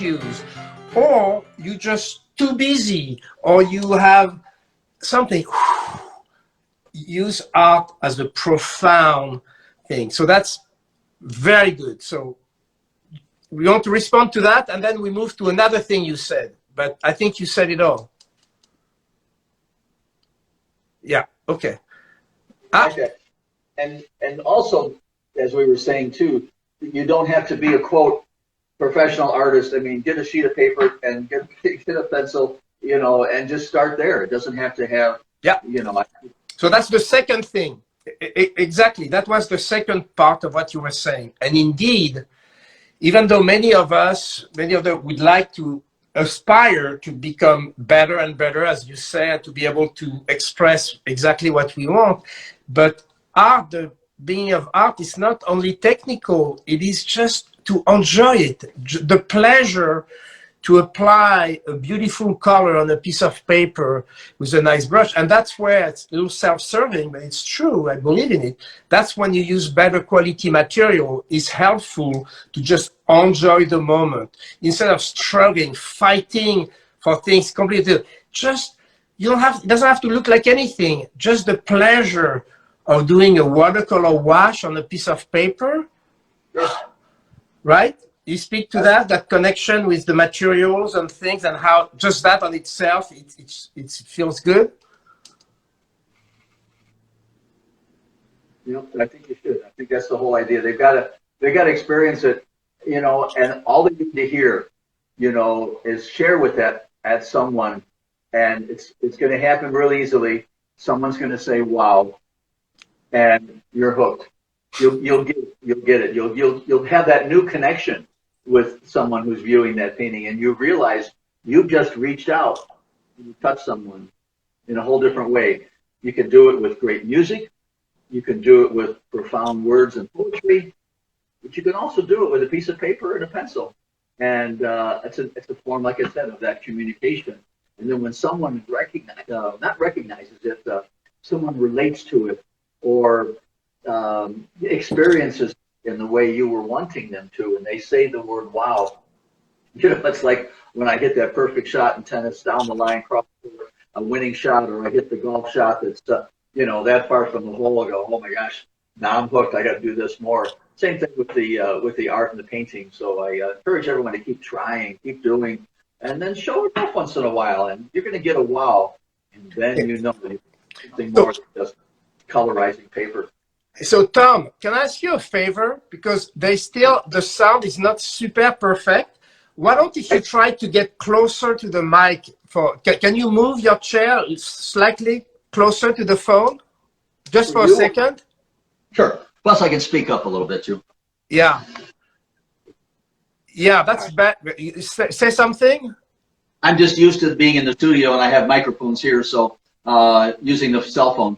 issues, or you're just too busy, or you have something. Use art as a profound thing. So that's very good. So we want to respond to that, and then we move to another thing you said, but I think you said it all. Yeah, okay. Okay. And also, as we were saying too, you don't have to be a quote professional artist. I mean, get a sheet of paper and get a pencil, you know, and just start there. It doesn't have to have, yeah, you know. So that's the second thing. Exactly. That was the second part of what you were saying. And indeed, even though many of us would like to aspire to become better and better, as you say, and to be able to express exactly what we want, but art, the being of art is not only technical, it is just to enjoy it, the pleasure to apply a beautiful color on a piece of paper with a nice brush. And that's where it's a little self-serving, but it's true, I believe in it. That's when you use better quality material. It's helpful to just enjoy the moment instead of struggling, fighting for things completely. Just, you don't have, it doesn't have to look like anything. Just the pleasure of doing a watercolor wash on a piece of paper, right? You speak to that connection with the materials and things, and how just that on itself, it feels good. You know, I think you should. I think that's the whole idea. They got to experience it, you know, and all they need to hear, you know, is share with at someone, and it's going to happen real easily. Someone's going to say, "Wow," and you're hooked. You'll get it. You'll have that new connection with someone who's viewing that painting, and you realize you've just reached out and you touched someone in a whole different way. You can do it with great music, you can do it with profound words and poetry, but you can also do it with a piece of paper and a pencil. And it's a form, like I said, of that communication. And then when someone not recognizes it, someone relates to it or experiences in the way you were wanting them to, and they say the word "wow," you know, it's like when I hit that perfect shot in tennis down the line, cross a winning shot, or I hit the golf shot that's you know, that far from the hole. I go, "Oh my gosh, now I'm hooked. I got to do this more." Same thing with the art and the painting. So I encourage everyone to keep trying, keep doing, and then show it off once in a while, and you're going to get a wow, and then you know something more than just colorizing paper. So Tom, can I ask you a favor? Because the sound is not super perfect. Why don't you try to get closer to the mic? Can you move your chair slightly closer to the phone? Just for a second? Sure. Plus I can speak up a little bit too. Yeah. Yeah, that's bad. Say something? I'm just used to being in the studio and I have microphones here, so using the cell phone.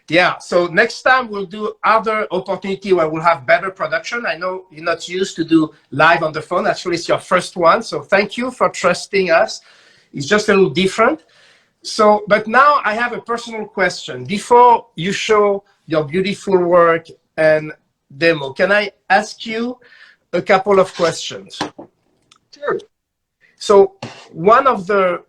Yeah, so next time we'll do other opportunity where we'll have better production. I know you're not used to do live on the phone. Actually, it's your first one. So thank you for trusting us. It's just a little different. So, but now I have a personal question. Before you show your beautiful work and demo, can I ask you a couple of questions? Sure. So one of the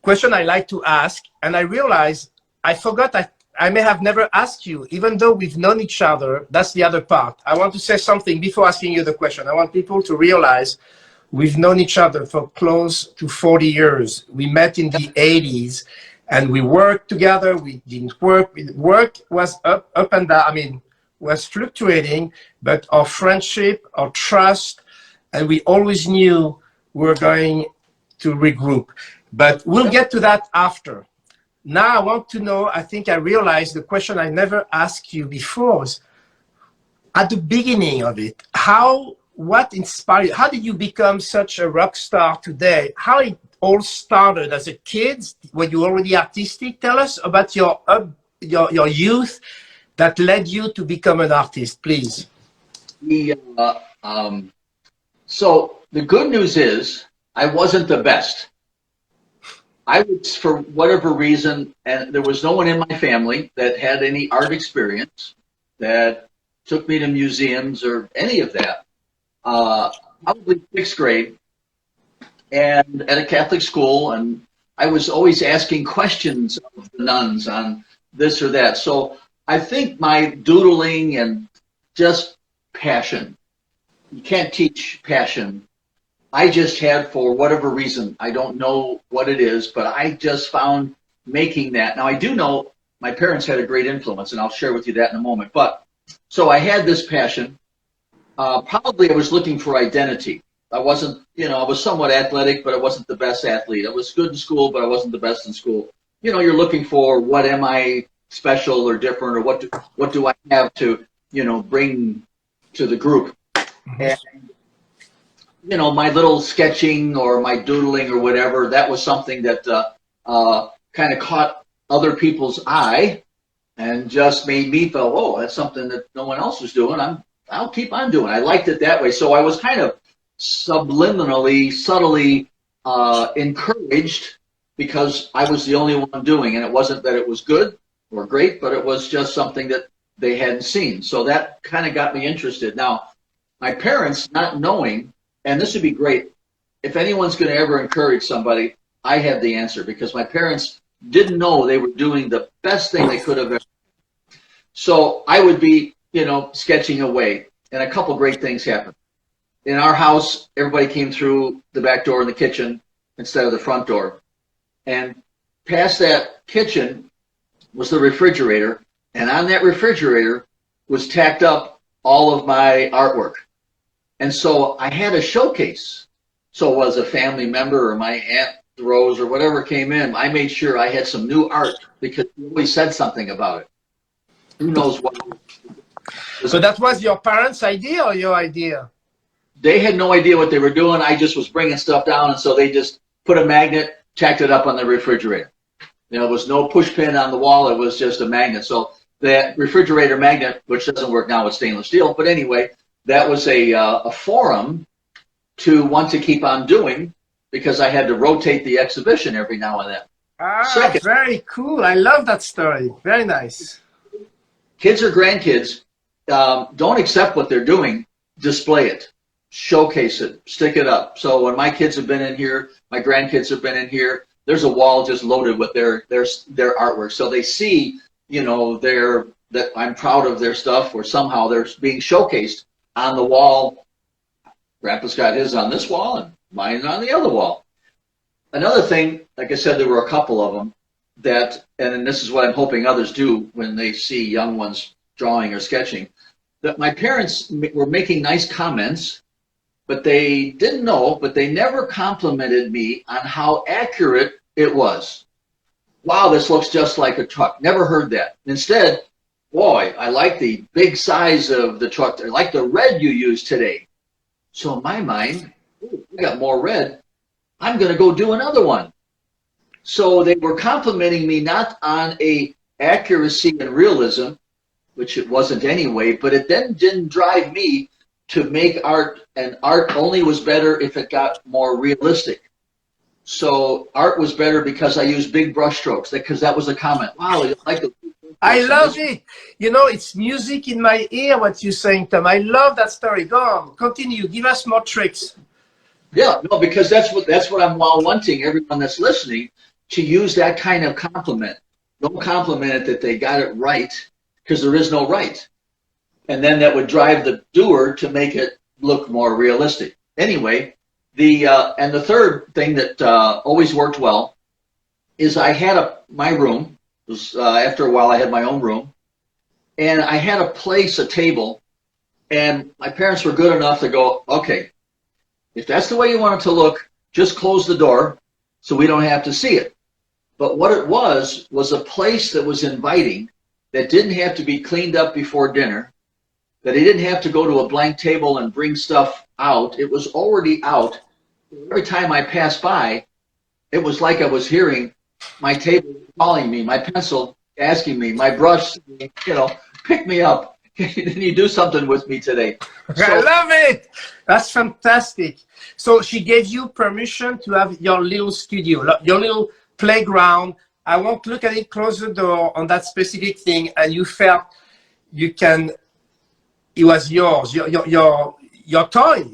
question I like to ask, and I realize I forgot I may have never asked you, even though we've known each other. That's the other part. I want to say something before asking you the question. I want people to realize we've known each other for close to 40 years. We met in the 80s and we worked together. We didn't work. Work was up and down. I mean, was fluctuating, but our friendship, our trust, and we always knew we were going to regroup. But we'll get to that after. Now I want to know, I think I realized the question I never asked you before was, at the beginning of it, what inspired you? How did you become such a rock star today? How it all started as a kid? Were you already artistic? Tell us about your youth that led you to become an artist, please. So the good news is I wasn't the best. I was, for whatever reason, and there was no one in my family that had any art experience that took me to museums or any of that. probably sixth grade, and at a Catholic school, and I was always asking questions of the nuns on this or that. So I think my doodling and just passion, you can't teach passion. I just had, for whatever reason, I don't know what it is, but I just found making that. Now, I do know my parents had a great influence, and I'll share with you that in a moment. But so I had this passion. Probably I was looking for identity. I wasn't, I was somewhat athletic, but I wasn't the best athlete. I was good in school, but I wasn't the best in school. You're looking for, what am I special or different, or what do I have to, bring to the group? And, my little sketching or my doodling or whatever, that was something that kind of caught other people's eye and just made me feel, oh, that's something that no one else is doing. I'll keep on doing. I liked it that way. So I was kind of subliminally, subtly encouraged, because I was the only one doing, and it wasn't that it was good or great, but it was just something that they hadn't seen. So that kind of got me interested. Now, my parents, not knowing, and this would be great, if anyone's going to ever encourage somebody, I have the answer, because my parents didn't know they were doing the best thing they could have ever. So I would be, sketching away, and a couple great things happened. In our house, everybody came through the back door in the kitchen instead of the front door. And past that kitchen was the refrigerator, and on that refrigerator was tacked up all of my artwork. And so I had a showcase. So it was a family member or my Aunt Rose or whatever came in, I made sure I had some new art, because we always said something about it. Who knows what? So that was your parents' idea or your idea? They had no idea what they were doing. I just was bringing stuff down, and so they just put a magnet, tacked it up on the refrigerator. There was no push pin on the wall. It was just a magnet. So that refrigerator magnet, which doesn't work now with stainless steel, but anyway, that was a forum to want to keep on doing, because I had to rotate the exhibition every now and then. Second, very cool. I love that story. Very nice. Kids or grandkids, don't accept what they're doing. Display it. Showcase it. Stick it up. So when my kids have been in here, my grandkids have been in here, there's a wall just loaded with their artwork. So they see, that I'm proud of their stuff, or somehow they're being showcased on the wall. Grandpa's got his on this wall, and mine on the other wall. Another thing, like I said, there were a couple of them that, and this is what I'm hoping others do when they see young ones drawing or sketching, that my parents were making nice comments, but they didn't know, but they never complimented me on how accurate it was. Wow, this looks just like a truck. Never heard that. Instead, boy, I like the big size of the truck. I like the red you used today. So in my mind, I got more red. I'm going to go do another one. So they were complimenting me not on a accuracy and realism, which it wasn't anyway, but it then didn't drive me to make art, and art only was better if it got more realistic. So art was better because I used big brush strokes, because that was a comment. Wow, you like the I love it. It's music in my ear, what you're saying, Tom. I love that story. Go on, continue. Give us more tricks. Yeah, no, because that's what I'm wanting everyone that's listening to use, that kind of compliment. Don't compliment it that they got it right, because there is no right. And then that would drive the doer to make it look more realistic. Anyway, and the third thing that always worked well is I had my room. It was, after a while, I had my own room, and I had a table, and my parents were good enough to go, okay, if that's the way you want it to look, just close the door so we don't have to see it. But what it was a place that was inviting, that didn't have to be cleaned up before dinner, that he didn't have to go to a blank table and bring stuff out. It was already out. Every time I passed by, it was like I was hearing my table calling me, my pencil asking me, my brush, pick me up. Can you do something with me today? I love it. That's fantastic. So she gave you permission to have your little studio, your little playground. I won't look at it, close the door on that specific thing, and you felt it was yours, your toy,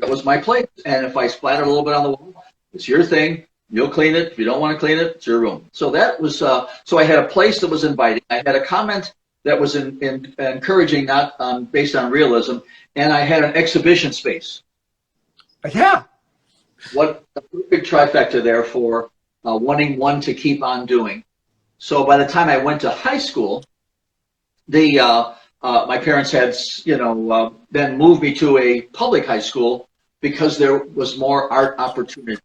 that was my place. And if I splattered a little bit on the wall, it's your thing. You'll clean it. If you don't want to clean it, it's your room. So that was, so I had a place that was inviting. I had a comment that was encouraging, not based on realism. And I had an exhibition space. Yeah. What a perfect trifecta there for wanting one to keep on doing. So by the time I went to high school, my parents had, then moved me to a public high school because there was more art opportunity.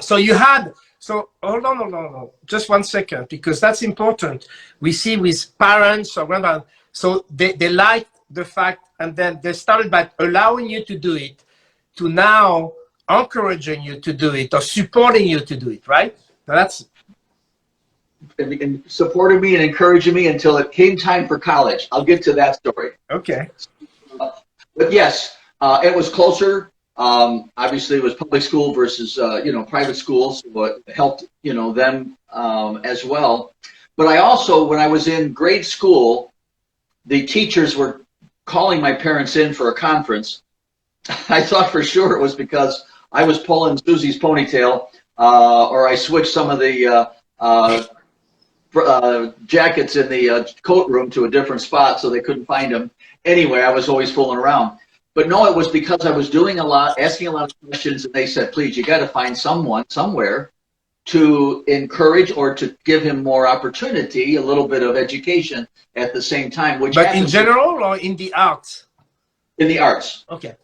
So you had, so hold on. Just 1 second, because that's important. We see with parents or grandparents, so they like the fact, and then they started by allowing you to do it, to now encouraging you to do it or supporting you to do it, right? Now that's and supported me and encouraging me until it came time for college. I'll get to that story. okay. But yes, it was closer. Obviously, it was public school versus private schools. So it helped them as well. But I also, when I was in grade school, the teachers were calling my parents in for a conference. I thought for sure it was because I was pulling Susie's ponytail, or I switched some of the jackets in the coat room to a different spot so they couldn't find them. Anyway, I was always fooling around. But no, it was because I was doing a lot, asking a lot of questions, and they said, please, you got to find someone somewhere to encourage or to give him more opportunity, a little bit of education at the same time. But in general or in the arts? In the arts. Okay.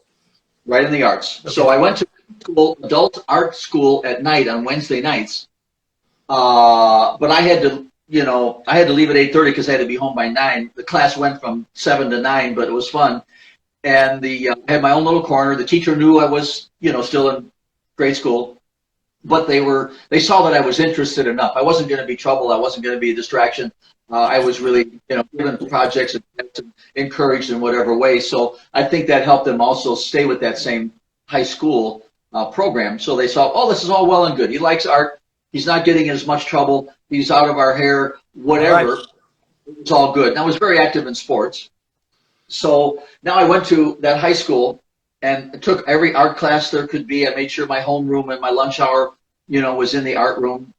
Right in the arts. Okay. So I went to school, adult art school at night on Wednesday nights. But I had to, I had to leave at 8:30 because I had to be home by 9. The class went from 7 to 9, but it was fun. And I had my own little corner. The teacher knew I was, still in grade school, but they saw that I was interested enough. I wasn't going to be trouble. I wasn't going to be a distraction. I was really, given projects and encouraged in whatever way. So I think that helped them also stay with that same high school program. So they saw, oh, this is all well and good. He likes art. He's not getting in as much trouble. He's out of our hair, whatever. Right. It's all good. And I was very active in sports. So now I went to that high school and took every art class there could be. I made sure my homeroom and my lunch hour, was in the art room,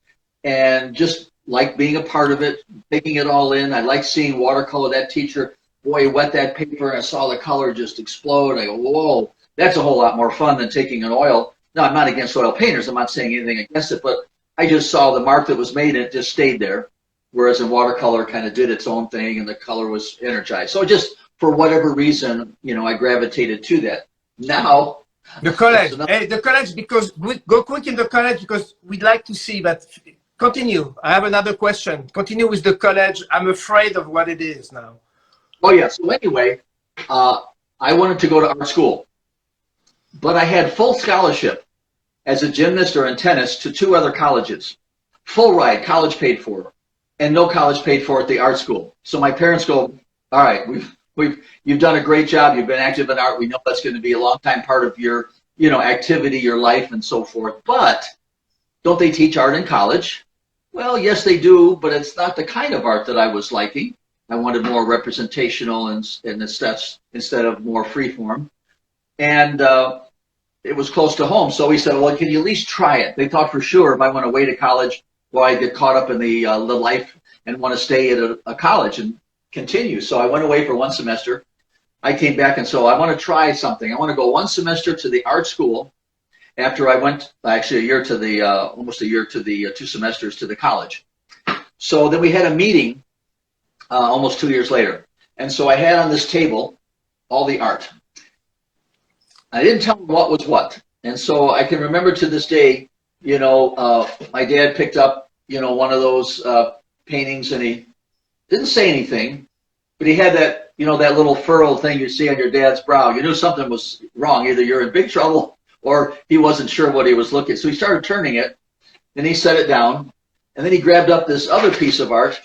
and just liked being a part of it, taking it all in. I liked seeing watercolor. That teacher, boy, wet that paper, and I saw the color just explode. I go, whoa, that's a whole lot more fun than taking an oil. Now, I'm not against oil painters. I'm not saying anything against it, but I just saw the mark that was made and it just stayed there. Whereas in watercolor kind of did its own thing and the color was energized. So just for whatever reason, I gravitated to that. Now, the college, because we go quick in the college because we'd like to see, but continue. I have another question. Continue with the college. I'm afraid of what it is now. Oh, yeah. So anyway, I wanted to go to art school, but I had full scholarship as a gymnast or in tennis to 2 other colleges. Full ride, college paid for, and no college paid for at the art school. So my parents go, all right, you've done a great job. You've been active in art. We know that's going to be a long time part of your, activity, your life, and so forth. But don't they teach art in college? Well, yes, they do, but it's not the kind of art that I was liking. I wanted more representational and instead of more freeform. And it was close to home. So he said, well, can you at least try it? They thought for sure if I went away to college, well, I'd get caught up in the life and want to stay at a college and continue. So I went away for 1 semester. I came back and so I want to try something. I want to go 1 semester to the art school after I went actually almost a year to the 2 semesters to the college. So then we had a meeting almost 2 years later. And so I had on this table all the art. I didn't tell them what was what. And so I can remember to this day, my dad picked up, one of those paintings and he didn't say anything, but he had that, that little furrow thing you see on your dad's brow. You knew something was wrong. Either you're in big trouble or he wasn't sure what he was looking at. So he started turning it, and he set it down, and then he grabbed up this other piece of art,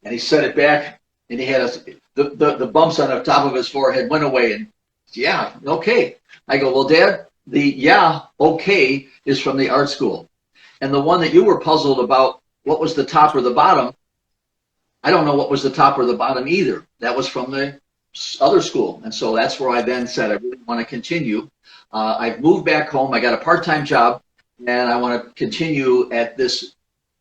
and he set it back, and he had the bumps on the top of his forehead went away, and yeah, okay. I go, well, Dad, the yeah, okay is from the art school. And the one that you were puzzled about, what was the top or the bottom, I don't know what was the top or the bottom either. That was from the other school. And so that's where I then said I really want to continue. I've moved back home. I got a part-time job, and I want to continue at this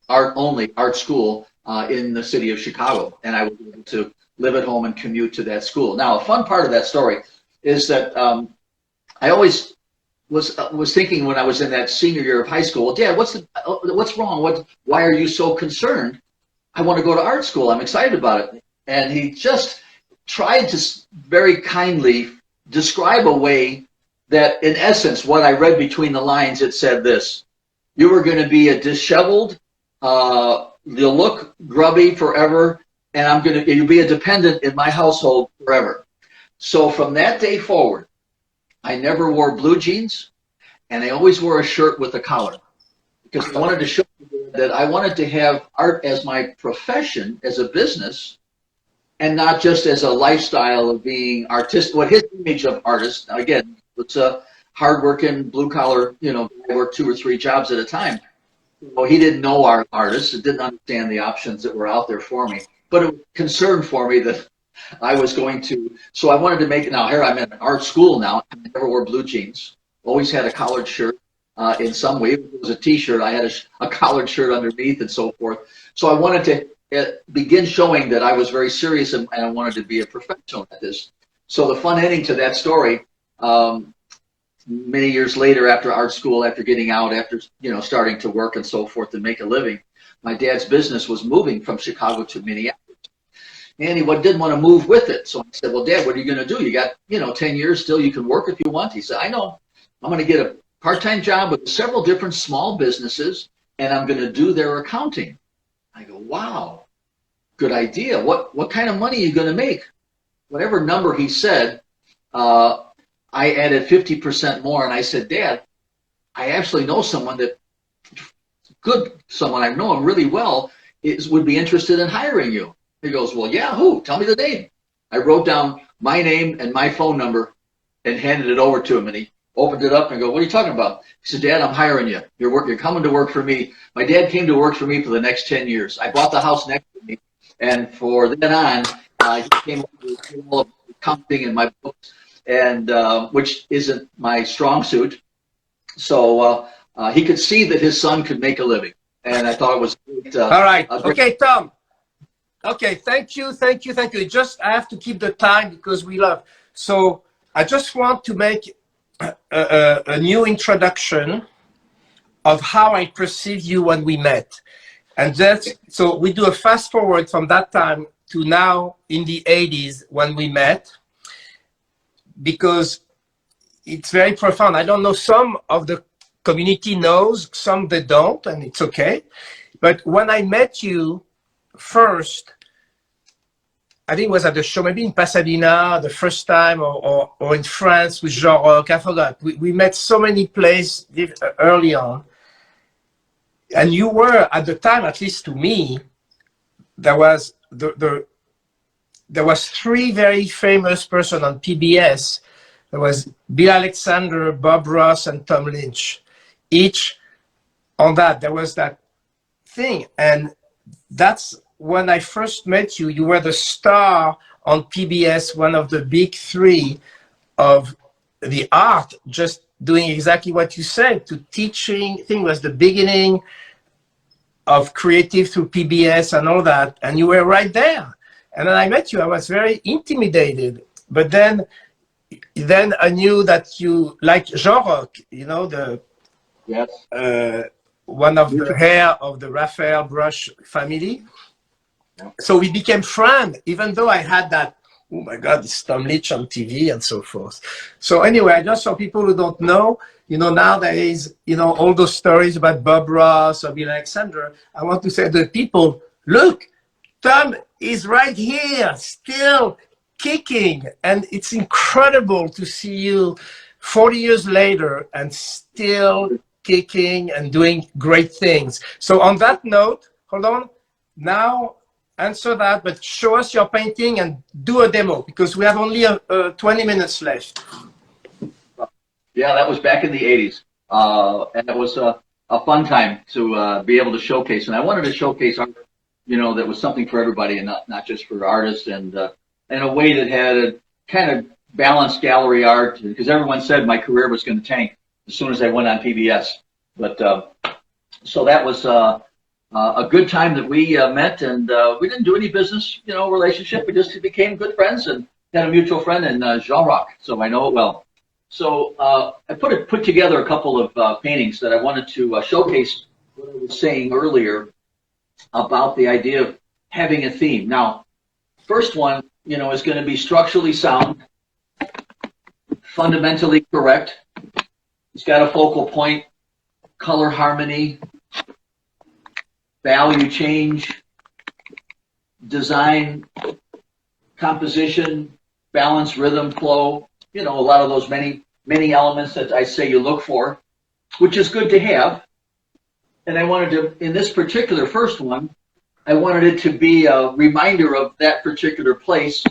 art school in the city of Chicago. And I was able to live at home and commute to that school. Now, a fun part of that story is that I always was thinking when I was in that senior year of high school, well, Dad, what's wrong? Why are you so concerned? I want to go to art school. I'm excited about it. And he just tried to very kindly describe a way that, in essence, what I read between the lines, it said this: you are going to be a disheveled, you'll look grubby forever, and you'll be a dependent in my household forever. So from that day forward, I never wore blue jeans, and I always wore a shirt with a collar, because I wanted to show that I wanted to have art as my profession, as a business, and not just as a lifestyle of being artistic. What his image of artist, now again, it's a hardworking, blue-collar, I worked 2 or 3 jobs at a time. Well, he didn't know our artists, and didn't understand the options that were out there for me. But it was a concern for me that I was going to, so I wanted to make it. Now here I'm in an art school now. I never wore blue jeans. Always had a collared shirt in some way. If it was a t-shirt, I had a collared shirt underneath and so forth. So I wanted to begin showing that I was very serious and I wanted to be a professional at this. So the fun ending to that story, many years later after art school, after getting out, after starting to work and so forth and make a living, my dad's business was moving from Chicago to Minneapolis. And he didn't want to move with it. So I said, well, Dad, what are you going to do? You got, 10 years still. You can work if you want. He said, I know. I'm going to get a part-time job with several different small businesses, and I'm going to do their accounting. I go, wow, good idea. What kind of money are you going to make? Whatever number he said, I added 50% more. And I said, Dad, I actually know someone someone I know him really well would be interested in hiring you. He goes, well, yeah, who? Tell me the name. I wrote down my name and my phone number and handed it over to him. And he opened it up and go, what are you talking about? He said, Dad, I'm hiring you. You're coming to work for me. My dad came to work for me for the next 10 years. I bought the house next to me. And for then on, he came over with all of the accounting and my books, and which isn't my strong suit. So he could see that his son could make a living. And I thought it was great. All right. Okay, Tom. Okay, thank you. Just, I have to keep the time because we love. So I just want to make a new introduction of how I perceived you when we met. And so we do a fast forward from that time to now in the 80s when we met, because it's very profound. I don't know, some of the community knows, some they don't, and it's okay. But when I met you first, I think it was at the show, maybe in Pasadena the first time, or in France with Jean-Roch, I forgot. We met so many places early on. And you were, at the time, at least to me, there was there was 3 very famous persons on PBS. There was Bill Alexander, Bob Ross, and Tom Lynch. Each on that, there was that thing. And that's when I first met you. You were the star on PBS, one of the big 3 of the art, just doing exactly what you said, to teaching. I think it was the beginning of creative through PBS and all that. And you were right there. And when I met you, I was very intimidated. But then I knew that you, like Jean-Roch, Yes. One of the hair of the Raphael brush family. Yeah. So we became friends, even though I had that, oh my God, it's Tom Lynch on TV and so forth. So anyway, just for people who don't know, nowadays, all those stories about Bob Ross or Bill Alexander, I want to say to the people, look, Tom is right here, still kicking. And it's incredible to see you 40 years later and still kicking and doing great things. So on that note, hold on, now answer that, but show us your painting and do a demo, because we have only 20 minutes left. Yeah, that was back in the 80s. And it was a fun time to be able to showcase. And I wanted to showcase art, that was something for everybody and not just for artists. And in a way that had a kind of balanced gallery art, because everyone said my career was going to tank as soon as I went on PBS. But so that was a good time that we met, and we didn't do any business, relationship. We just became good friends and had a mutual friend in Jean-Roch, so I know it well. So I put together a couple of paintings that I wanted to showcase what I was saying earlier about the idea of having a theme. Now, first one, is going to be structurally sound, fundamentally correct. It's got a focal point, color harmony, value change, design, composition, balance, rhythm, flow, a lot of those many elements that I say you look for, which is good to have. And I wanted to, in this particular first one, I wanted it to be a reminder of that particular place.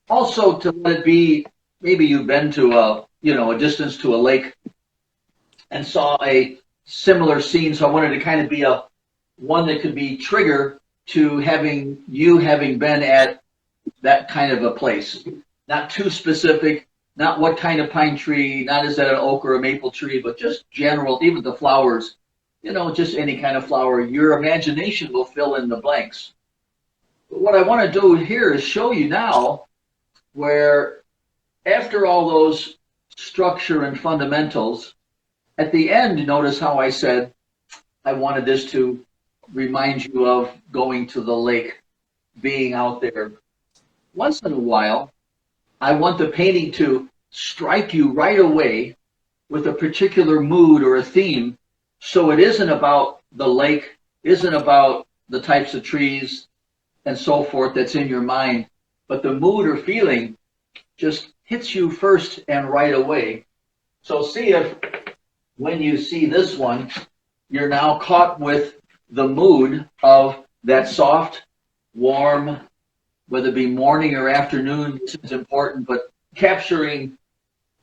Also to let it be, maybe you've been to a distance to a lake and saw a similar scene. So I wanted to kind of be one that could be trigger to having been at that kind of a place. Not too specific, not what kind of pine tree, not is that an oak or a maple tree, but just general, even the flowers, just any kind of flower. Your imagination will fill in the blanks. But what I want to do here is show you now where after all those structure and fundamentals, at the end, notice how I said I wanted this to remind you of going to the lake, being out there. Once in a while, I want the painting to strike you right away with a particular mood or a theme. So it isn't about the lake, isn't about the types of trees and so forth that's in your mind, but the mood or feeling just hits you first and right away. So see if when you see this one, you're now caught with the mood of that soft, warm, whether it be morning or afternoon, this is important, but capturing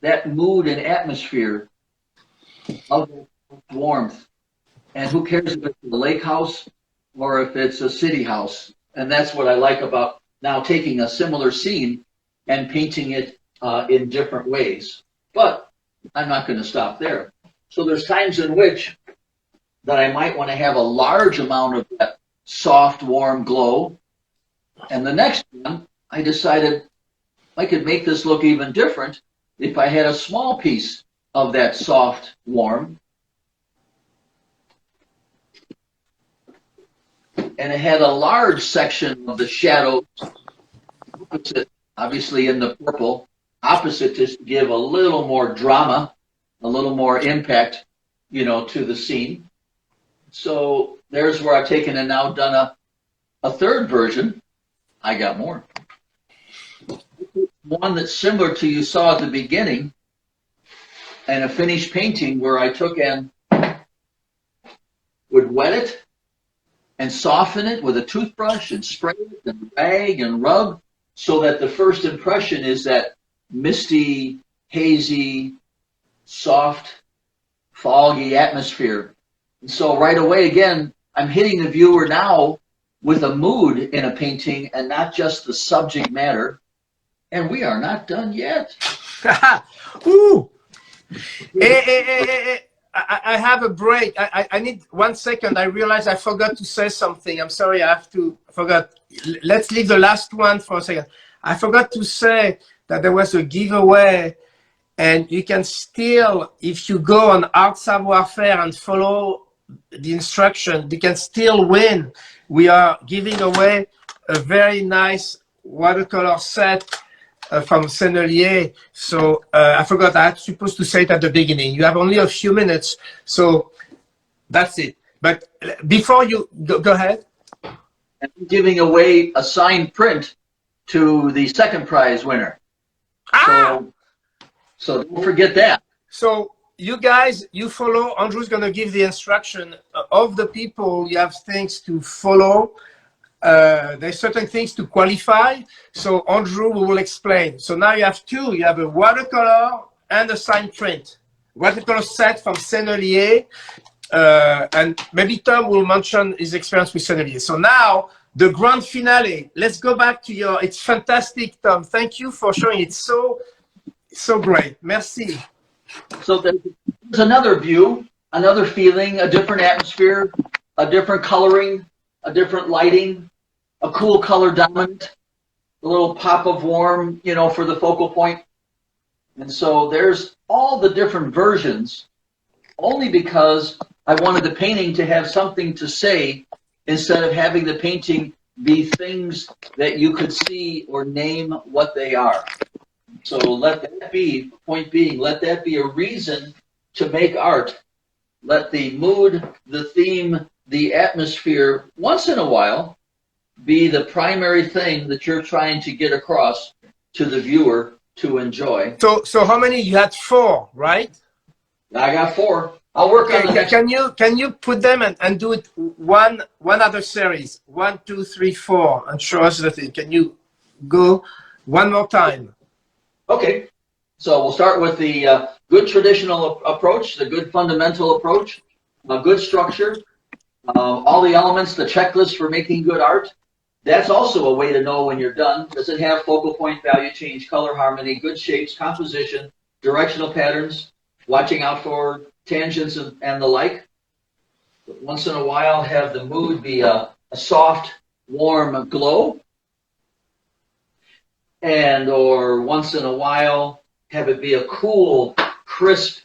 that mood and atmosphere of warmth. And who cares if it's a lake house or if it's a city house? And that's what I like about now taking a similar scene and painting it in different ways. But I'm not going to stop there. So there's times in which that I might want to have a large amount of that soft, warm glow. And the next one, I decided I could make this look even different if I had a small piece of that soft, warm. And it had a large section of the shadow, opposite, obviously in the purple, opposite to give a little more drama, a little more impact, to the scene. So there's where I've taken and now done a third version. I got more. One that's similar to you saw at the beginning, and a finished painting where I took and would wet it and soften it with a toothbrush and spray it and rag and rub so that the first impression is that misty, hazy, soft, foggy atmosphere. And so right away, again, I'm hitting the viewer now with a mood in a painting and not just the subject matter. And we are not done yet. Ooh. I have a break. I need 1 second. I realize I forgot to say something. I'm sorry, I forgot. Let's leave the last one for a second. I forgot to say that there was a giveaway, and you can still, if you go on Art Savoir Faire and follow the instruction, you can still win. We are giving away a very nice watercolor set from Sennelier. So I forgot, I was supposed to say it at the beginning. You have only a few minutes, so that's it. But before you go ahead. I'm giving away a signed print to the second prize winner. Ah! So don't forget that. So you guys, you follow. Andrew's going to give the instruction of the people. You have things to follow. There's certain things to qualify. So Andrew will explain. So now you have two. You have a watercolor and a signed print. Watercolor set from Sennelier. And maybe Tom will mention his experience with Sennelier. So now the grand finale. Let's go back to your, it's fantastic, Tom. Thank you for showing it. So great. Merci. So there's another view, another feeling, a different atmosphere, a different coloring, a different lighting, a cool color dominant, a little pop of warm, you know, for the focal point. And so there's all the different versions, only because I wanted the painting to have something to say instead of having the painting be things that you could see or name what they are. So let that be, point being, let that be a reason to make art. Let the mood, the theme, the atmosphere, once in a while, be the primary thing that you're trying to get across to the viewer to enjoy. So how many? You had 4, right? I got 4. I'll work on the next. Can you put them and do it one other series? 1, 2, 3, 4, and show us the thing. Can you go one more time? Okay. So we'll start with the good traditional approach, the good fundamental approach, a good structure, all the elements, the checklist for making good art. That's also a way to know when you're done. Does it have focal point, value change, color harmony, good shapes, composition, directional patterns, watching out for tangents and the like? But once in a while, have the mood be a soft, warm glow. And or once in a while, have it be a cool, crisp,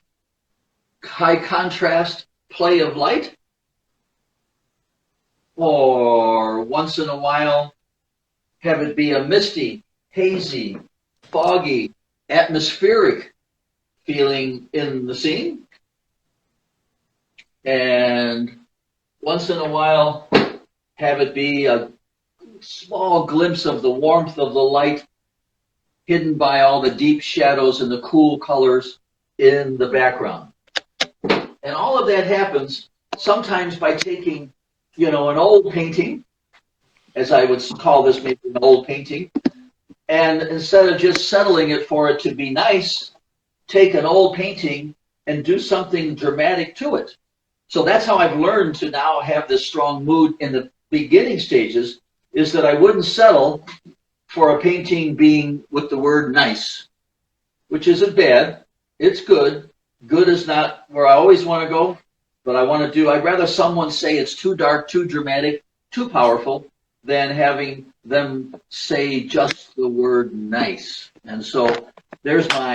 high contrast play of light. Or once in a while, have it be a misty, hazy, foggy, atmospheric feeling in the scene. And once in a while, have it be a small glimpse of the warmth of the light hidden by all the deep shadows and the cool colors in the background. And all of that happens sometimes by taking, you know, an old painting, as I would call this maybe an old painting, and instead of just settling it for it to be nice, take an old painting and do something dramatic to it. So that's how I've learned to now have this strong mood in the beginning stages, is that I wouldn't settle for a painting being with the word nice, which isn't bad. It's good. Good is not where I always want to go. But I'd rather someone say it's too dark, too dramatic, too powerful, than having them say just the word nice. And so there's my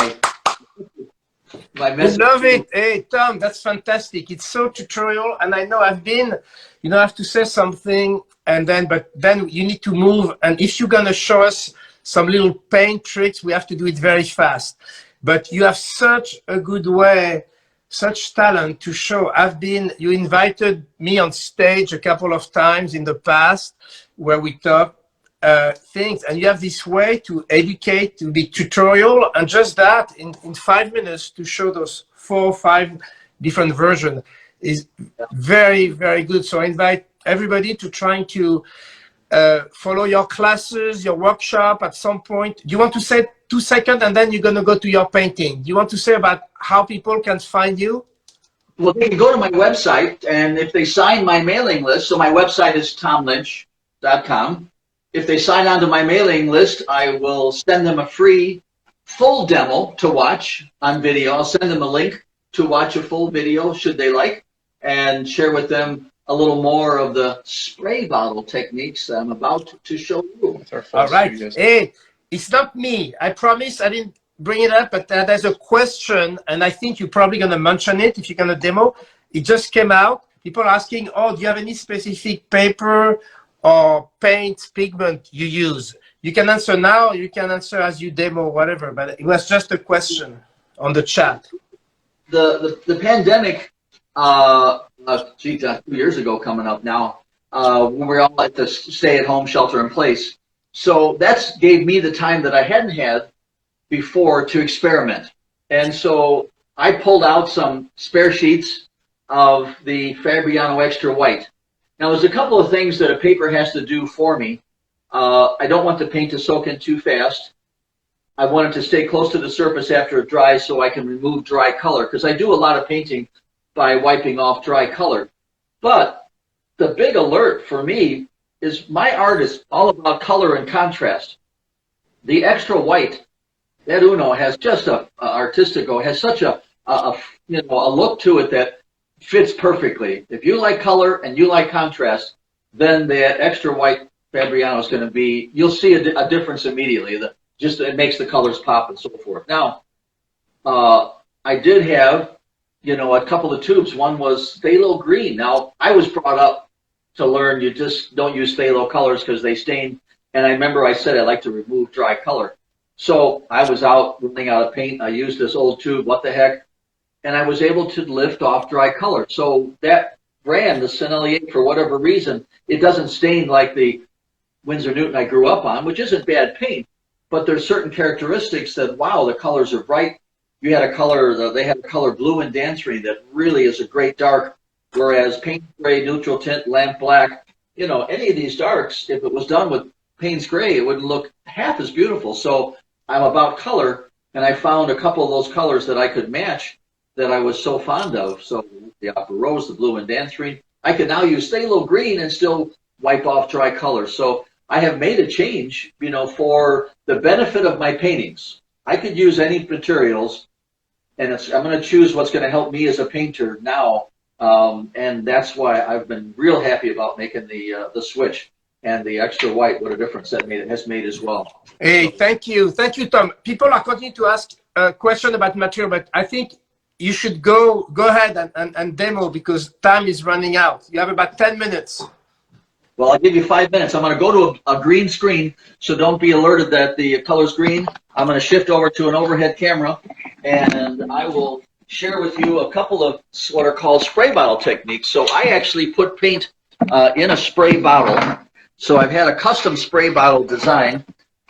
message. I love it. Hey, Tom, that's fantastic. It's so tutorial. And I know I've been, I have to say something but then you need to move. And if you're going to show us some little paint tricks, we have to do it very fast. But you have such a good way, such talent to show. You invited me on stage a couple of times in the past where we talk things, and you have this way to educate, to be tutorial, and just that in 5 minutes to show those 4 or 5 different versions is very, very good. So I invite everybody to trying to follow your classes, your workshop at some point. Do you want to say 2 seconds and then you're going to go to your painting? Do you want to say about how people can find you? Well, they can go to my website, and if they sign my mailing list, so my website is tomlynch.com. If they sign on to my mailing list, I will send them a free full demo to watch on video. I'll send them a link to watch a full video, should they like, and share with them a little more of the spray bottle techniques I'm about to show you. All right. Hey, it's not me. I promise I didn't bring it up, but there's a question, and I think you're probably going to mention it if you're going to demo. It just came out. People are asking, oh, do you have any specific paper or paint pigment you use? You can answer now, you can answer as you demo, whatever, but it was just a question on the chat. The pandemic, 2 years ago coming up now, when we were all at the stay-at-home shelter in place. So that's gave me the time that I hadn't had before to experiment. And so I pulled out some spare sheets of the Fabriano Extra White. Now, there's a couple of things that a paper has to do for me. I don't want the paint to soak in too fast. I want it to stay close to the surface after it dries so I can remove dry color, because I do a lot of painting by wiping off dry color. But the big alert for me is my art is all about color and contrast. The extra white, that Uno has just a artistico, has such a look to it that fits perfectly. If you like color and you like contrast, then that extra white Fabriano is going to be, you'll see a difference immediately. It makes the colors pop and so forth. Now, I did have, a couple of tubes. One was Phthalo Green. Now, I was brought up to learn you just don't use phthalo colors because they stain. And I remember I said I like to remove dry color. So I was out running out of paint. I used this old tube, what the heck, and I was able to lift off dry color. So that brand, the Sennelier, for whatever reason, it doesn't stain like the Winsor Newton I grew up on, which isn't bad paint, but there's certain characteristics that, wow, the colors are bright. You had a color, they had a color blue and dancerine that really is a great dark, whereas paint gray, neutral tint, lamp black, any of these darks, if it was done with Payne's gray, it wouldn't look half as beautiful. So I'm about color, and I found a couple of those colors that I could match that I was so fond of. So the Opera Rose, the blue and dancerine, I can now use Phthalo Green and still wipe off dry color. So I have made a change, for the benefit of my paintings. I could use any materials, and I'm going to choose what's going to help me as a painter now. And that's why I've been real happy about making the switch. And the extra white, what a difference that has made as well. Hey, thank you, Tom. People are continuing to ask a question about material, but I think you should go ahead and demo because time is running out. You have about 10 minutes. Well, I'll give you 5 minutes. I'm going to go to a green screen, so don't be alerted that the color's green. I'm going to shift over to an overhead camera, and I will share with you a couple of what are called spray bottle techniques. So I actually put paint in a spray bottle. So I've had a custom spray bottle design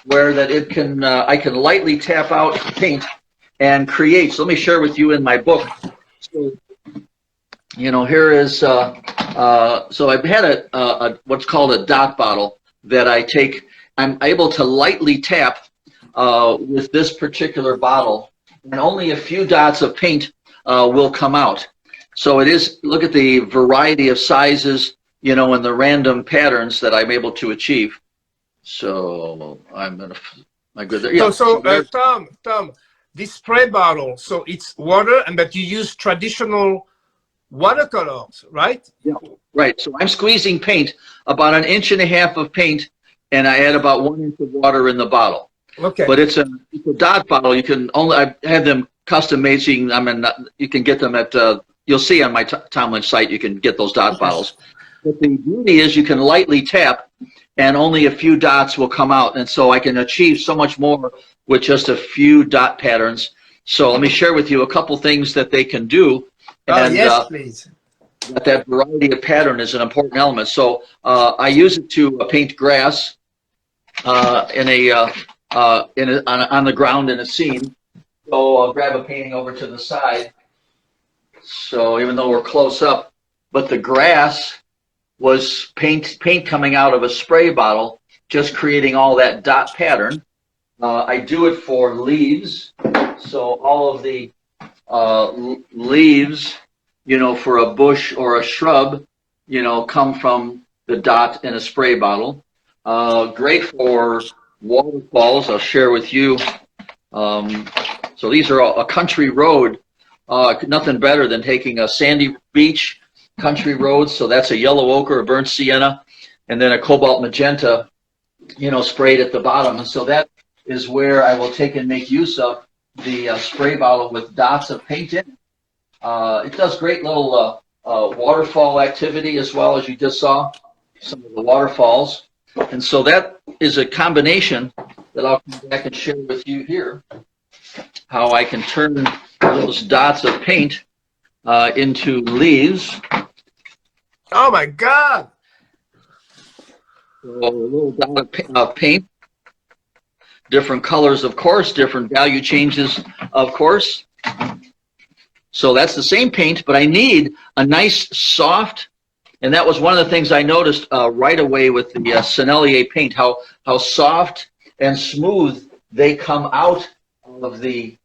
where that it can I can lightly tap out paint and create. So let me share with you in my book. So, here is so I've had a what's called a dot bottle that I take. I'm able to lightly tap with this particular bottle, and only a few dots of paint will come out. So it is. Look at the variety of sizes. And the random patterns that I'm able to achieve. So I'm gonna, my good. Yeah. So Tom, this spray bottle. So it's water, but you use traditional watercolors, right? Yeah. Right. So I'm squeezing paint, about 1.5 inches of paint, and I add about 1 inch of water in the bottle. Okay. But it's a dot bottle. You can only I have them custom made. So you can get them at. You'll see on my Tom Lynch site. You can get those dot bottles. But the beauty is you can lightly tap and only a few dots will come out. And so I can achieve so much more with just a few dot patterns. So let me share with you a couple things that they can do. And, yes, please. That variety of pattern is an important element. So I use it to paint grass on the ground in a scene. So I'll grab a painting over to the side. So even though we're close up, but the grass was paint coming out of a spray bottle, just creating all that dot pattern. I do it for leaves. So all of the leaves, for a bush or a shrub, come from the dot in a spray bottle. Great for waterfalls. I'll share with you. So these are a country road. Nothing better than taking a sandy beach, country roads, so that's a yellow ochre, a burnt sienna, and then a cobalt magenta, sprayed at the bottom. And so that is where I will take and make use of the spray bottle with dots of paint in it. It does great little waterfall activity as well, as you just saw, some of the waterfalls. And so that is a combination that I'll come back and share with you here, how I can turn those dots of paint into leaves. Oh my God! So a little dot of paint, different colors, of course, different value changes, of course. So that's the same paint, but I need a nice soft, and that was one of the things I noticed right away with the Sennelier paint, how soft and smooth they come out of the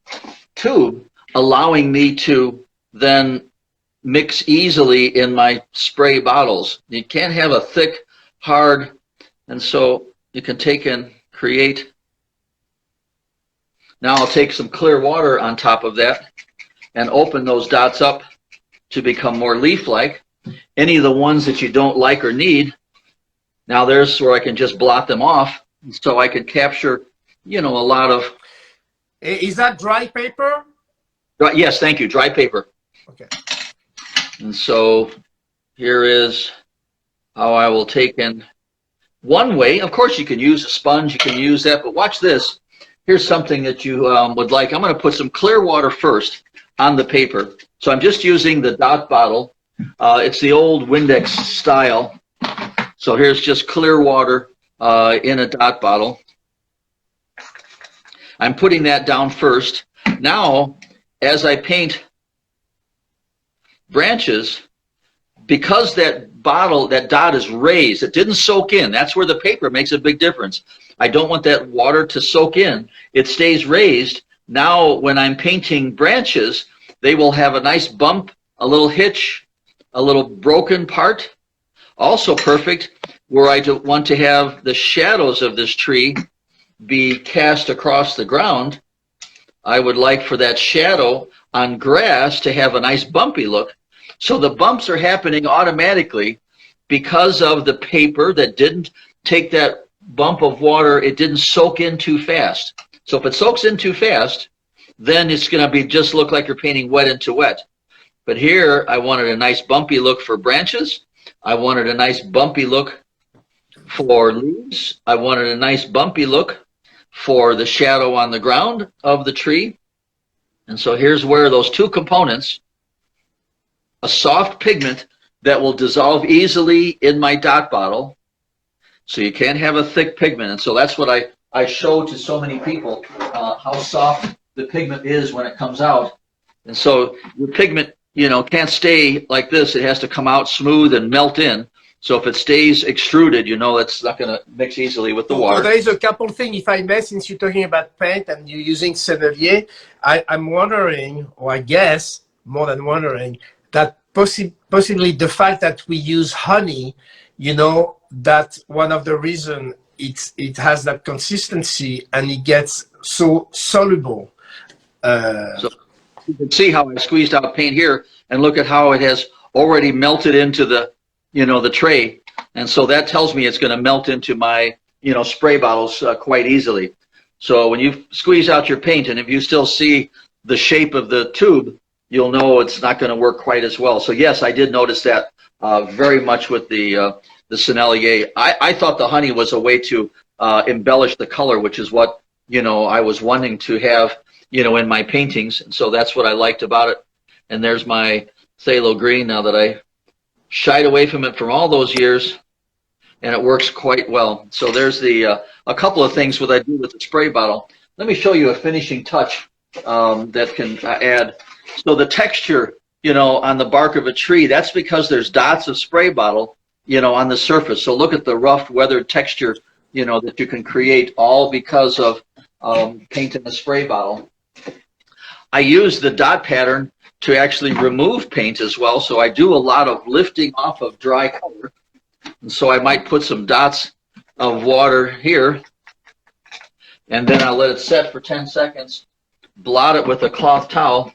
tube, allowing me to then mix easily in my spray bottles. You can't have a thick, hard. And so you can take and create. Now I'll take some clear water on top of that and open those dots up to become more leaf-like. Any of the ones that you don't like or need, now there's where I can just blot them off, so I can capture, you know, a lot of. Is that dry paper? Yes, thank you, dry paper. Okay. And so here is how I will take in one way. Of course, you can use a sponge, you can use that, but watch this. Here's something that you would like. I'm going to put some clear water first on the paper. So I'm just using the dot bottle. It's the old Windex style. So here's just clear water in a dot bottle. I'm putting that down first. Now, as I paint branches, because that bottle, that dot is raised, it didn't soak in. That's where the paper makes a big difference. I don't want that water to soak in. It stays raised. Now, when I'm painting branches, they will have a nice bump, a little hitch, a little broken part. Also perfect where I want to have the shadows of this tree be cast across the ground. I would like for that shadow on grass to have a nice bumpy look. So the bumps are happening automatically because of the paper that didn't take that bump of water. It didn't soak in too fast. So if it soaks in too fast, then it's going to be just look like you're painting wet into wet. But here I wanted a nice bumpy look for branches. I wanted a nice bumpy look for leaves. I wanted a nice bumpy look for the shadow on the ground of the tree. And so here's where those two components, a soft pigment that will dissolve easily in my dot bottle. So you can't have a thick pigment. And so that's what I show to so many people, how soft the pigment is when it comes out. And so your pigment, you know, can't stay like this. It has to come out smooth and melt in. So if it stays extruded, you know, it's not going to mix easily with the water. So there is a couple things, if I may, since you're talking about paint and you're using Sennelier, I'm wondering, or I guess more than wondering, that possibly the fact that we use honey, you know, that one of the reasons it has that consistency and it gets so soluble. So you can see how I squeezed out paint here, and look at how it has already melted into the, you know, the tray. And so that tells me it's going to melt into my, you know, spray bottles quite easily. So when you squeeze out your paint, and if you still see the shape of the tube, you'll know it's not going to work quite as well. So yes, I did notice that very much with the Sennelier. I thought the honey was a way to embellish the color, which is what, you know, I was wanting to have, you know, in my paintings. And so that's what I liked about it. And there's my Phthalo Green now that I shied away from it for all those years, and it works quite well. So there's the a couple of things what I do with the spray bottle. Let me show you a finishing touch that can add. So the texture, you know, on the bark of a tree, that's because there's dots of spray bottle, you know, on the surface. So look at the rough weathered texture, you know, that you can create, all because of paint in the spray bottle. I use the dot pattern to actually remove paint as well. So I do a lot of lifting off of dry color. And so I might put some dots of water here, and then I'll let it set for 10 seconds, blot it with a cloth towel.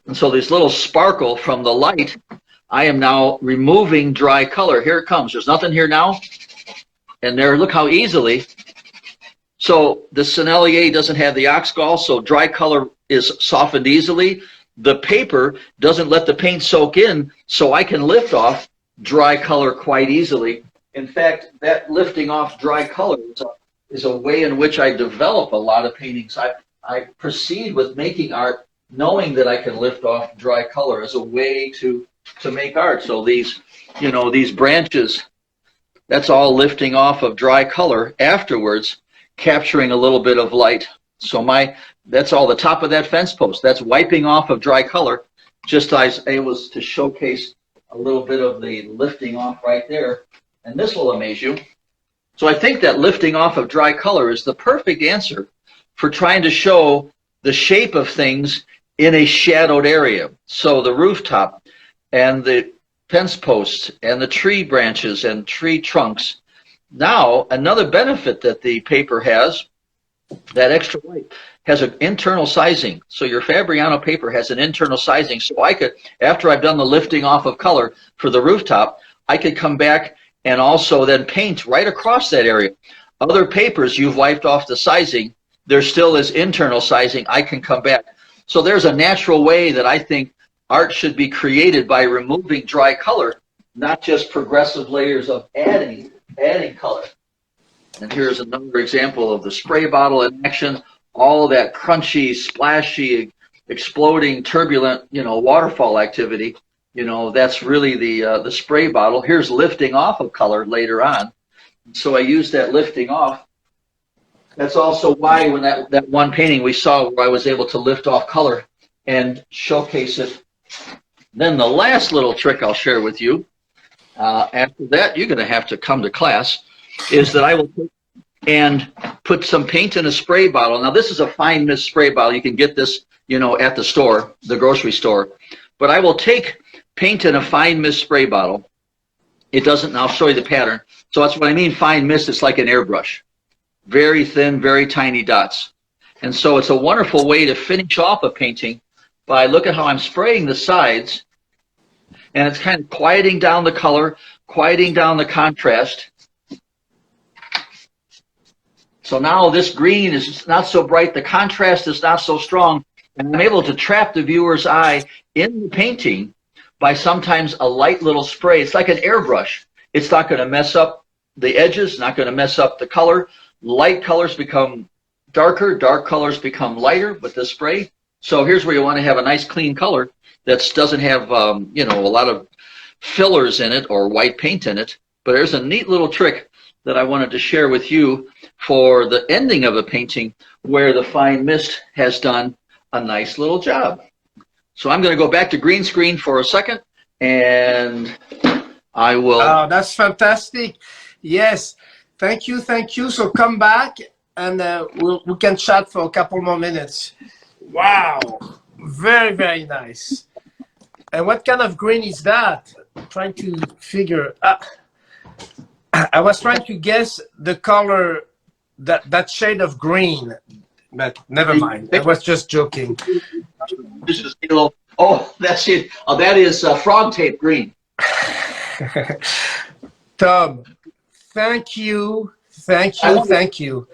And so this little sparkle from the light, I am now removing dry color. Here it comes. There's nothing here now. And there, look how easily. So the Sennelier doesn't have the oxgall, so dry color is softened easily. The paper doesn't let the paint soak in, so I can lift off dry color quite easily. In fact, that lifting off dry color is a way in which I develop a lot of paintings. I proceed with making art knowing that I can lift off dry color as a way to make art. So these, you know, these branches, that's all lifting off of dry color afterwards, capturing a little bit of light. So that's all the top of that fence post. That's wiping off of dry color, just as I was to showcase a little bit of the lifting off right there. And this will amaze you. So I think that lifting off of dry color is the perfect answer for trying to show the shape of things in a shadowed area. So the rooftop and the fence posts and the tree branches and tree trunks. Now, another benefit that the paper has, that extra white, has an internal sizing. So your Fabriano paper has an internal sizing. So I could, after I've done the lifting off of color for the rooftop, I could come back and also then paint right across that area. Other papers, you've wiped off the sizing, there still is internal sizing, I can come back. So there's a natural way that I think art should be created by removing dry color, not just progressive layers of adding color. And here's another example of the spray bottle in action, all that crunchy, splashy, exploding, turbulent, waterfall activity. That's really the spray bottle. Here's lifting off of color later on. So I use that lifting off. That's also why when that one painting we saw where I was able to lift off color and showcase it. Then the last little trick I'll share with you, after that you're going to have to come to class, is that I will take and put some paint in a spray bottle. Now this is a fine mist spray bottle. You can get this, at the store, the grocery store. But I will take paint in a fine mist spray bottle. It doesn't, and I'll show you the pattern. So that's what I mean, fine mist, it's like an airbrush. Very thin, very tiny dots. And so it's a wonderful way to finish off a painting by, look at how I'm spraying the sides, and it's kind of quieting down the color, quieting down the contrast. So now this green is not so bright, the contrast is not so strong, and I'm able to trap the viewer's eye in the painting by sometimes a light little spray. It's like an airbrush. It's not going to mess up the edges, not going to mess up the color. Light colors become darker, dark colors become lighter with this spray. So here's where you want to have a nice clean color that doesn't have a lot of fillers in it or white paint in it. But there's a neat little trick that I wanted to share with you for the ending of a painting where the fine mist has done a nice little job. So I'm going to go back to green screen for a second, and I will. Oh, that's fantastic. Yes, thank you, thank you. So come back, and we can chat for a couple more minutes. Wow, very, very nice. And what kind of green is that? I'm trying to figure. I was trying to guess the color, that shade of green, but never mind. I was just joking. This is yellow. Oh, that's it. Oh, that is frog tape green. Tom, thank you, thank you, thank you.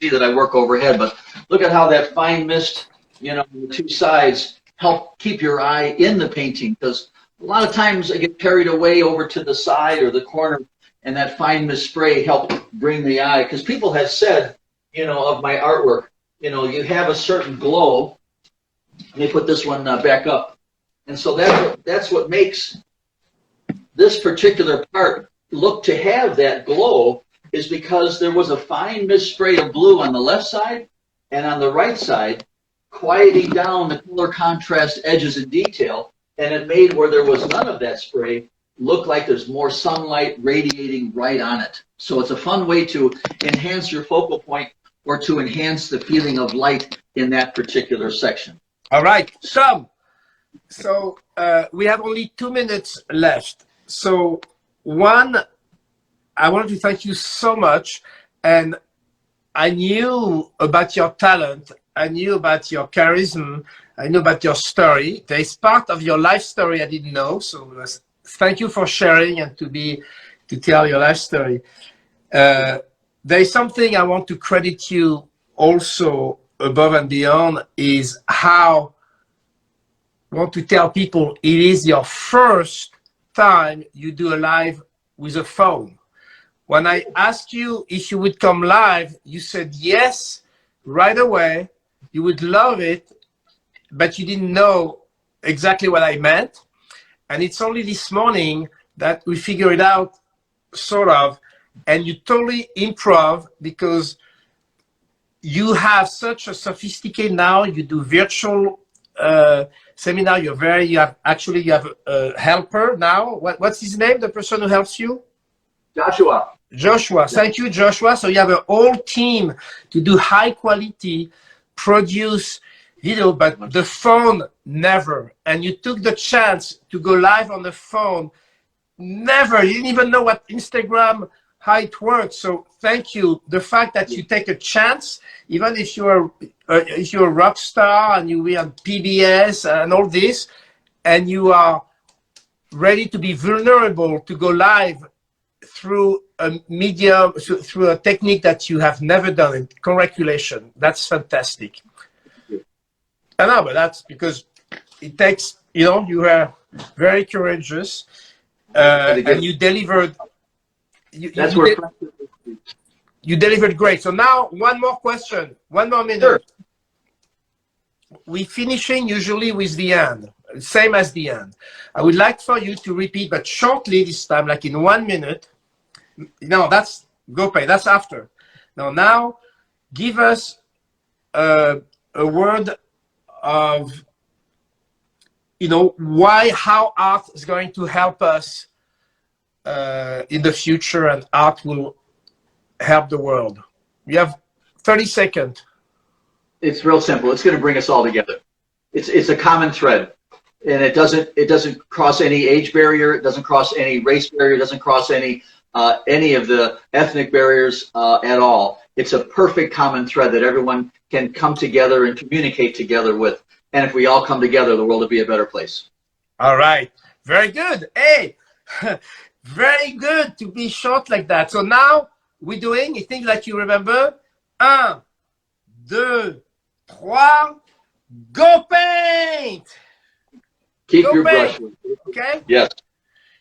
See that I work overhead, but look at how that fine mist, the two sides help keep your eye in the painting, because a lot of times I get carried away over to the side or the corner, and that fine mist spray helped bring the eye. Because people have said, of my artwork, you have a certain glow. Let me put this one back up. And so that's what makes this particular part look to have that glow, is because there was a fine mist spray of blue on the left side and on the right side, quieting down the color contrast, edges, and detail, and it made where there was none of that spray look like there's more sunlight radiating right on it. So it's a fun way to enhance your focal point or to enhance the feeling of light in that particular section. All right, Tom. So we have only 2 minutes left. So one, I want to thank you so much. And I knew about your talent. I knew about your charisma. I knew about your story. There is part of your life story I didn't know. So thank you for sharing and to tell your life story. There is something I want to credit you also above and beyond, is how I want to tell people it is your first time you do a live with a phone. When I asked you if you would come live, you said yes right away. You would love it, but you didn't know exactly what I meant. And it's only this morning that we figured it out, sort of, and you totally improv, because you have such a sophisticated now, you do virtual seminar, you have a helper now. What's his name, the person who helps you? Joshua, thank you, Joshua. So you have a whole team to do high quality, produce video, but the phone, never. And you took the chance to go live on the phone. Never. You didn't even know what Instagram, how it works. So thank you. The fact that you take a chance, even if you're a rock star and you were on PBS and all this, and you are ready to be vulnerable to go live through a medium, through a technique that you have never done. And congratulations. That's fantastic. I know, but that's because it takes, you know, you are very courageous and you delivered. You delivered great. So now one more question, 1 more minute. Sure. We finishing usually with the end, same as the end. I would like for you to repeat, but shortly this time, like in 1 minute. No, that's go pay. That's after. Now, give us a word of, you know, how art is going to help us in the future, and art will help the world. You have 30 seconds. It's real simple. It's going to bring us all together. It's a common thread, and it doesn't cross any age barrier. It doesn't cross any race barrier. It doesn't cross any of the ethnic barriers at all. It's a perfect common thread that everyone can come together and communicate together with. And if we all come together, the world will be a better place. All right. Very good. Hey, very good to be short like that. So now we're doing, you think like you remember, 1, 2, 3, go paint. Keep Go your paint. brush. Okay. Yes.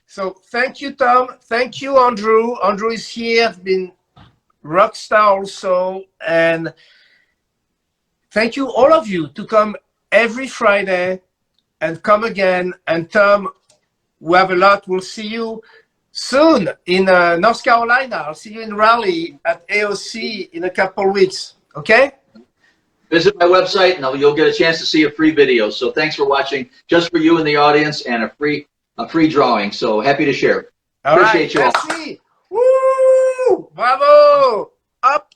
So thank you, Tom. Thank you, Andrew. Andrew is here, been rock star also. And thank you, all of you, to come every Friday and come again. And Tom, we have a lot. We'll see you soon in North Carolina. I'll see you in Raleigh at AOC in a couple of weeks. Okay? Visit my website, and you'll get a chance to see a free video. So thanks for watching, just for you in the audience, and a free drawing. So happy to share. All Appreciate right. you all. Merci. Woo! Bravo! Up.